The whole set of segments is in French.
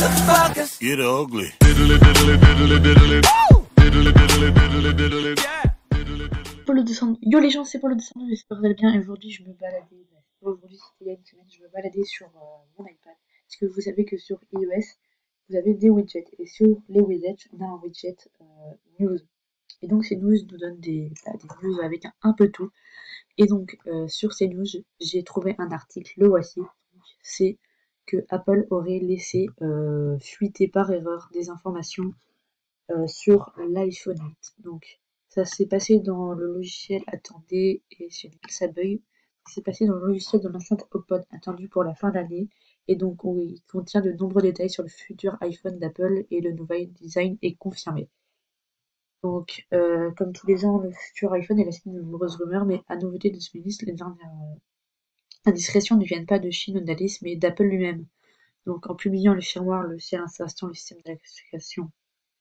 motherfuckers. Get ugly. Paul 200. Yo les gens, c'est Paul 200, j'espère que vous allez bien. Et aujourd'hui, je me baladais. Aujourd'hui, c'était il y a une semaine, je me baladais sur mon iPad. Parce que vous savez que sur iOS, vous avez des widgets. Et sur les widgets, on a un widget news. Et donc, ces news nous donnent des news avec un peu tout. Et donc, sur ces news, j'ai trouvé un article, le voici. C'est que Apple aurait laissé fuiter par erreur des informations sur l'iPhone 8. Donc, ça s'est passé dans le logiciel, attendez, et ça bug. C'est passé dans le logiciel de l'enceinte HomePod attendu pour la fin d'année. Et donc, il contient de nombreux détails sur le futur iPhone d'Apple et le nouvel design est confirmé. Donc, comme tous les ans, le futur iPhone est la cible de nombreuses rumeurs, mais à nouveauté de ce ministre, les dernières indiscrétions ne viennent pas de Chine ou d'Alice, mais d'Apple lui-même. Donc, en publiant le firmware, le ciel installation, le système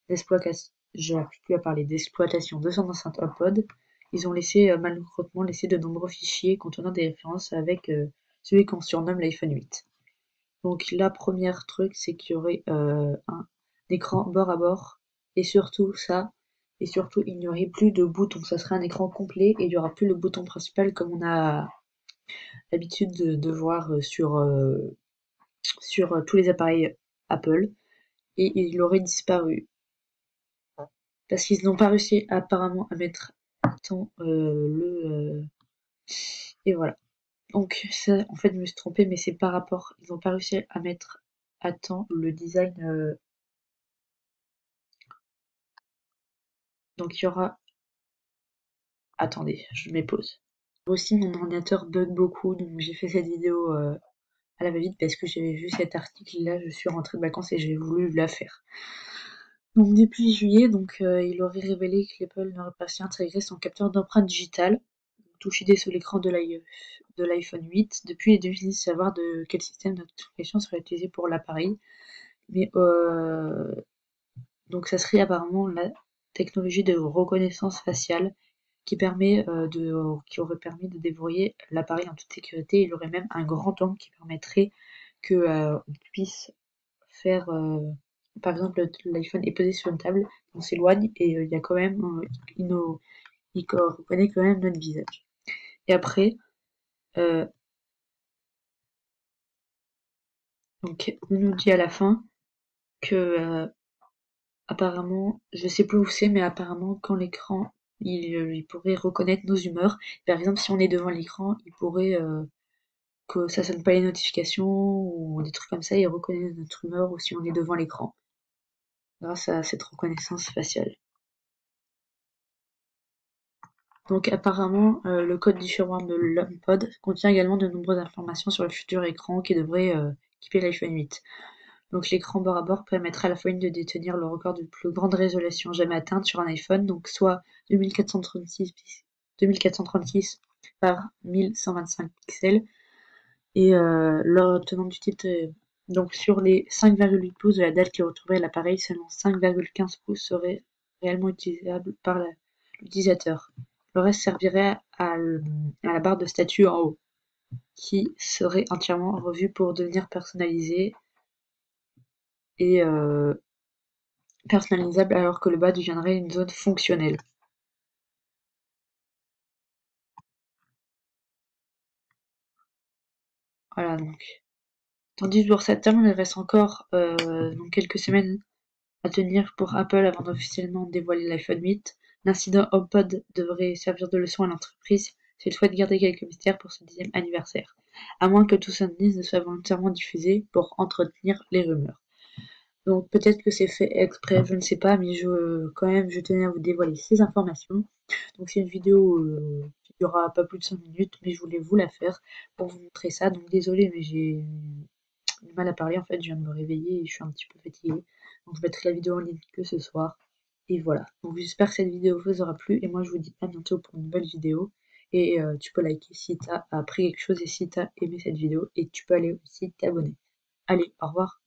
d'exploitation de son enceinte HomePod, ils ont malheureusement laissé de nombreux fichiers contenant des références avec celui qu'on surnomme l'iPhone 8. Donc, la première truc, c'est qu'il y aurait un écran bord à bord, et surtout, il n'y aurait plus de boutons. Ça serait un écran complet et il n'y aura plus le bouton principal comme on a l'habitude de voir sur tous les appareils Apple. Et il aurait disparu. Parce qu'ils n'ont pas réussi apparemment à mettre à temps et voilà. Donc ça, en fait, je me suis trompée, mais c'est par rapport. Ils n'ont pas réussi à mettre à temps le design. Donc il y aura. Attendez, je mets pause. Aussi, mon ordinateur bug beaucoup, donc j'ai fait cette vidéo à la va-vite parce que j'avais vu cet article-là. Je suis rentrée de vacances et j'ai voulu la faire. Donc depuis juillet, il aurait révélé que l'Apple n'aurait pas su intégrer son capteur d'empreinte digitale, touché sous l'écran de l'iPhone 8. Depuis, il est difficile de savoir de quel système de notification serait utilisé pour l'appareil. Mais donc ça serait apparemment la technologie de reconnaissance faciale qui aurait permis de déverrouiller l'appareil en toute sécurité. Il aurait même un grand angle qui permettrait que on puisse faire par exemple l'iPhone est posé sur une table, on s'éloigne et il y a quand même il reconnaît quand même notre visage. Et après donc on nous dit à la fin que apparemment, je sais plus où c'est, mais apparemment quand l'écran il pourrait reconnaître nos humeurs. Par exemple, si on est devant l'écran, il pourrait que ça sonne pas les notifications ou des trucs comme ça, il reconnaît notre humeur ou si on est devant l'écran, grâce à cette reconnaissance faciale. Donc apparemment, le code du firmware de l'HomePod contient également de nombreuses informations sur le futur écran qui devrait équiper l'iPhone 8. Donc l'écran bord à bord permettra à la fois de détenir le record de plus grande résolution jamais atteinte sur un iPhone, donc soit 2436 par 1125 pixels, et leur tenant du titre donc sur les 5,8 pouces de la dalle qui retrouverait l'appareil, seulement 5,15 pouces seraient réellement utilisables par l'utilisateur. Le reste servirait à la barre de statut en haut, qui serait entièrement revue pour devenir personnalisée et personnalisable alors que le bas deviendrait une zone fonctionnelle. Voilà donc. Tandis pour septembre, il reste encore donc quelques semaines à tenir pour Apple avant d'officiellement dévoiler l'iPhone 8. L'incident HomePod devrait servir de leçon à l'entreprise si elle souhaite garder quelques mystères pour ce 10e anniversaire, à moins que tout ça ne soit volontairement diffusé pour entretenir les rumeurs. Donc peut-être que c'est fait exprès, je ne sais pas, mais je tenais à vous dévoiler ces informations. Donc c'est une vidéo qui durera pas plus de 5 minutes, mais je voulais vous la faire pour vous montrer ça. Donc désolé, mais j'ai du mal à parler, en fait, je viens de me réveiller et je suis un petit peu fatiguée. Donc je mettrai la vidéo en ligne que ce soir. Et voilà. Donc j'espère que cette vidéo vous aura plu et moi je vous dis à bientôt pour une nouvelle vidéo. Et tu peux liker si t'as appris quelque chose et si t'as aimé cette vidéo. Et tu peux aller aussi t'abonner. Allez, au revoir.